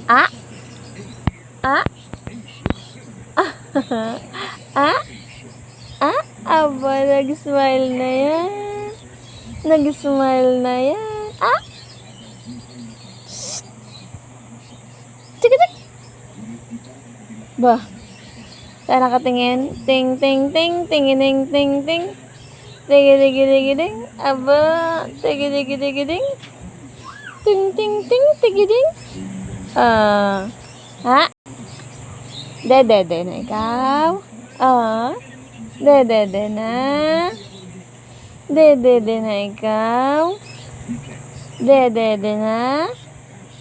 Ah? Ah? Ah? Ah? Aba, nag-smile na yan. Nag-smile na yan. Ah? Tik-tik. Ba? Saan nakatingin? Ting, ting, ting, tingining, ting, ting. Tigi-digi-digi-ding. Aba, tigi-digi-digi-ding. Ting, ting, ting, tigi-ding. Ha? Dede na ikaw? Dede na. Dede na ikaw? Dede na.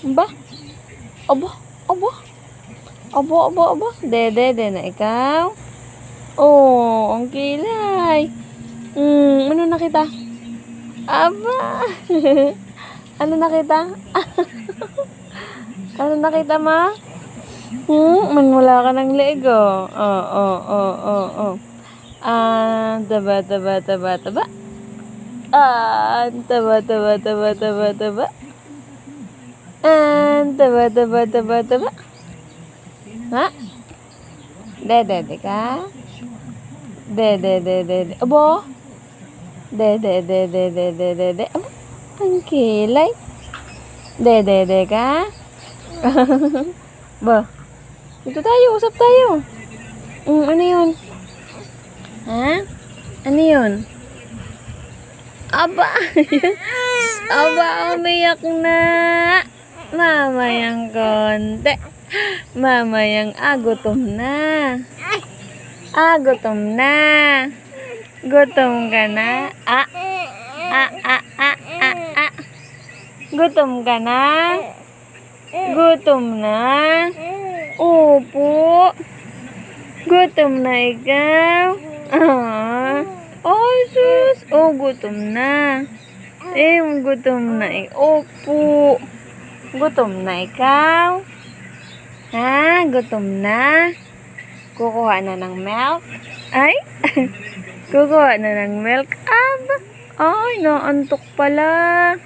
Ba? Aba, aba. Aba. Dede na ikaw? Oh, ang kilay. Ano nakita? Aba. Ano nakita? Ano nakita, ma? Manwala ka ng leeg, oh. Oh. Taba. Taba. Taba. Taba. Taba. Ha? Dede ka? Dede. Abo? Dede. Abo, ang kilay. Dede ka? Ba? Dito tayo, usap tayo. Ano yun? Ha? Ano yun? Aba! Aba, umiyak na. Mamayang konti. Mamayang gutom na. Gutom na. Gutom ka na. Gutom ka na. Gutom na. Opo. Gutom na ikaw. Oh, sus. Oh, gutom na. Gutom na ikaw. Opo. Gutom na ikaw. Ha? Gutom na? Kukuha na ng milk? Ay? Kukuha na ng milk? Aba. Ay, naantok pala.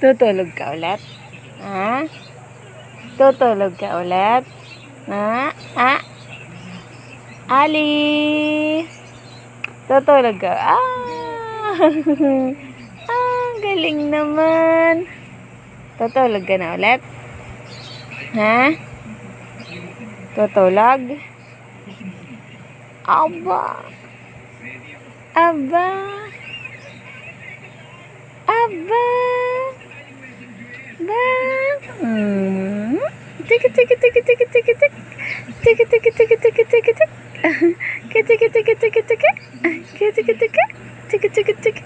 Tutulog ka ulit? Ha? Tutulog ka ulit? Ha? Ali! Tutulog ka. Galing naman. Tutulog ka na ulit? Ha? Tutulog? Aba. Ba. Tik. Tik.